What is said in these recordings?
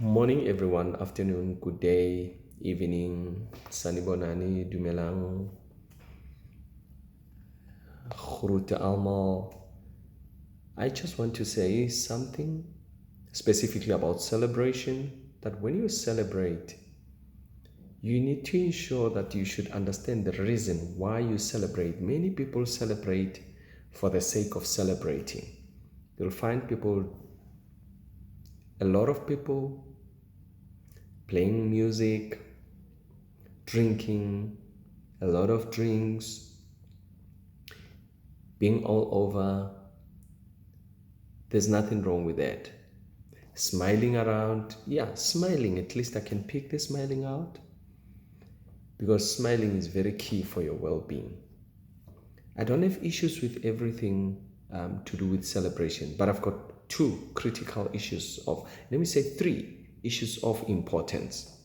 Morning, everyone. Afternoon, good day, evening. Sanibonani, Dumelang, Groete Almal. I just want to say something specifically about celebration. That when you celebrate, you need to ensure that you should understand the reason why you celebrate. Many people celebrate for the sake of celebrating. You'll find a lot of people playing music, drinking, a lot of drinks, being all over. There's nothing wrong with that. Smiling around, yeah, smiling. At least I can pick the smiling out because smiling is very key for your well being. I don't have issues with everything to do with celebration, but I've got two critical issues let me say three issues of importance.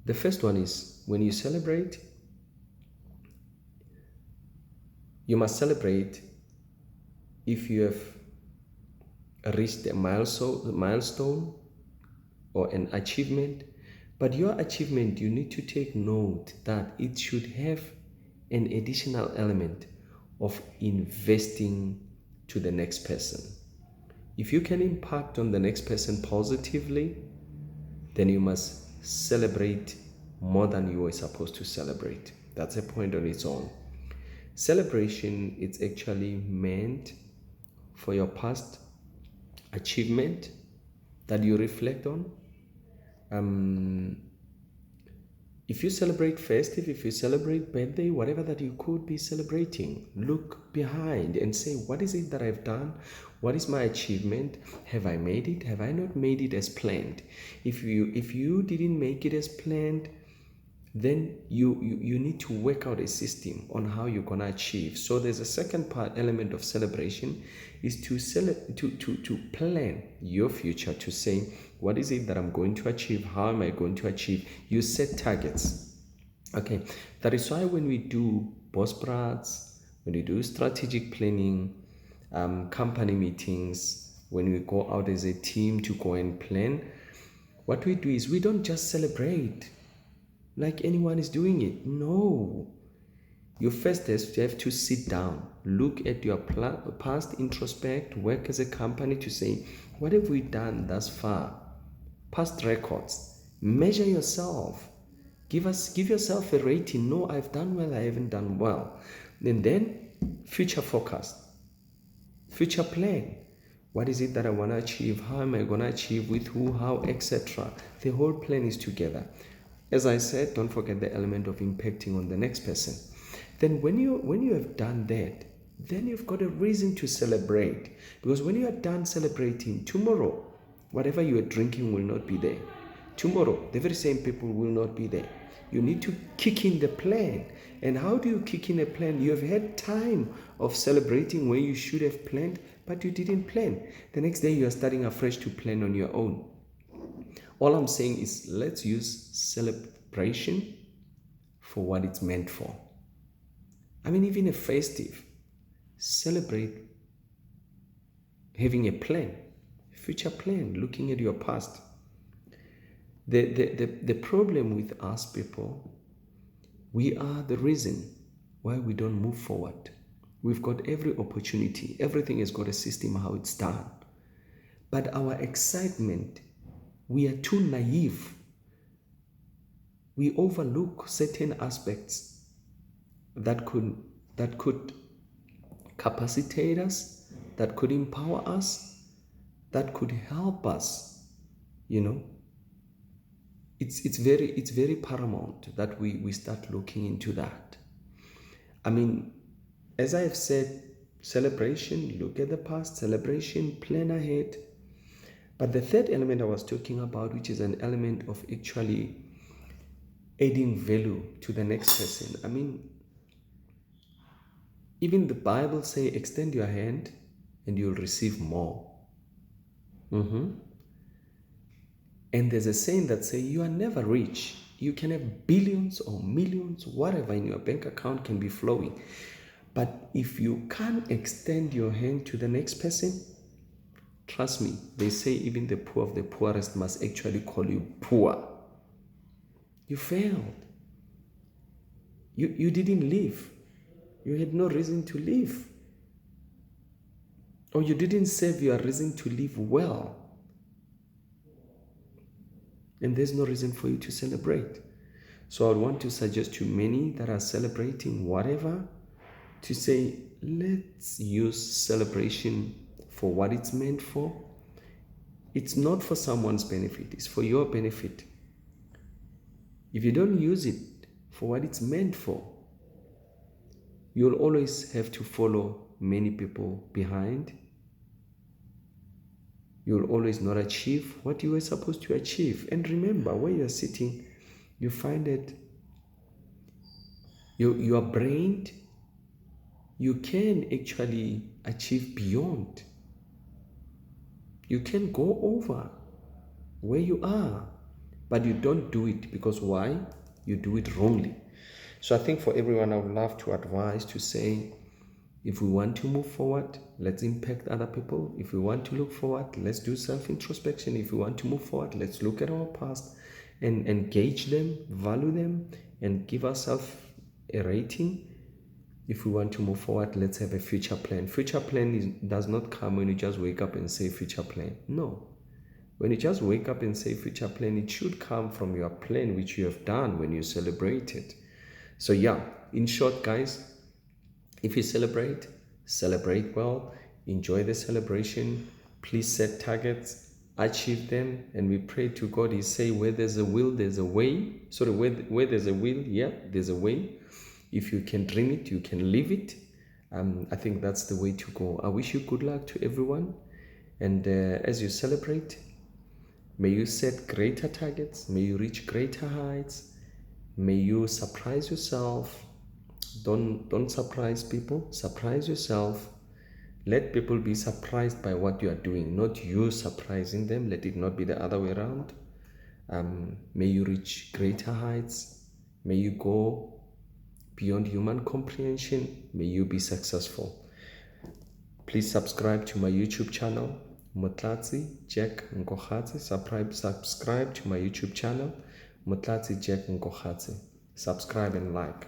The first one is when you celebrate, you must celebrate if you have reached a milestone or an achievement. But your achievement, you need to take note that it should have an additional element of investing to the next person. If you can impact on the next person positively, then you must celebrate more than you were supposed to celebrate. That's a point on its own. Celebration, it's actually meant for your past achievement that you reflect on. If you celebrate festive, if you celebrate birthday, whatever that you could be celebrating, look behind and say, what is it that I've done? What is my achievement? Have I made it? Have I not made it as planned? If you didn't make it as planned, then you need to work out a system on how you're gonna achieve. So there's a second part element of celebration is to plan your future, to say what is it that I'm going to achieve, how am I going to achieve. You set targets. Okay, that is why when we do Bosprats, when we do strategic planning, company meetings, when we go out as a team to go and plan, what we do is we don't just celebrate like anyone is doing it. No. You first have to sit down, look at your past, introspect, work as a company to say, what have we done thus far? Past records. Measure yourself. Give yourself a rating. No, I've done well, I haven't done well. And then future forecast, future plan. What is it that I want to achieve? How am I going to achieve? With who? How? Etc. The whole plan is together. As I said, don't forget the element of impacting on the next person. Then when you have done that, then you've got a reason to celebrate. Because when you are done celebrating, tomorrow, whatever you are drinking will not be there. Tomorrow, the very same people will not be there. You need to kick in the plan. And how do you kick in a plan? You have had time of celebrating where you should have planned, but you didn't plan. The next day, you are starting afresh to plan on your own. All I'm saying is let's use celebration for what it's meant for. I mean, even a festive, celebrate having a plan, future plan, looking at your past. The problem with us people, we are the reason why we don't move forward. We've got every opportunity, everything has got a system how it's done. But our excitement, we are too naive. We overlook certain aspects that could capacitate us, that could empower us, that could help us. It's very paramount that we start looking into that. I mean, as I have said, celebration, look at the past, celebration, plan ahead. But the third element I was talking about, which is an element of actually adding value to the next person. I mean, even the Bible say, extend your hand and you'll receive more. And there's a saying that say, you are never rich. You can have billions or millions, whatever in your bank account can be flowing. But if you can't extend your hand to the next person, Trust me, they say even the poor of the poorest must actually call you poor. You failed. You didn't live. You had no reason to live. Or you didn't save your reason to live well. And there's no reason for you to celebrate. So I would want to suggest to many that are celebrating whatever to say, let's use celebration for what it's meant for. It's not for someone's benefit, it's for your benefit. If you don't use it for what it's meant for, you'll always have to follow many people behind. You'll always not achieve what you were supposed to achieve. And remember, where you're sitting, you find that you are brained. You can actually achieve beyond. You can go over where you are, but you don't do it because why? You do it wrongly. So I think for everyone, I would love to advise to say, if we want to move forward, let's impact other people. If we want to look forward, let's do self-introspection. If we want to move forward, let's look at our past and engage them, value them, and give ourselves a rating. If we want to move forward, let's have a future plan. Future plan does not come when you just wake up and say future plan. No. When you just wake up and say future plan, it should come from your plan, which you have done when you celebrated. So yeah, in short, guys, if you celebrate well, enjoy the celebration. Please set targets, achieve them, and we pray to God. He say, where there's a will, there's a way. Sorry, where there's a will, yeah, there's a way. If you can dream it, you can live it. I think that's the way to go. I wish you good luck to everyone. And as you celebrate, may you set greater targets. May you reach greater heights. May you surprise yourself. Don't surprise people. Surprise yourself. Let people be surprised by what you are doing, not you surprising them. Let it not be the other way around. May you reach greater heights. May you go beyond human comprehension. May you be successful. Please subscribe to my YouTube channel, Motlatsi Jack Ngokhatse. Subscribe to my YouTube channel, Motlatsi Jack Ngokhatse. Subscribe and like.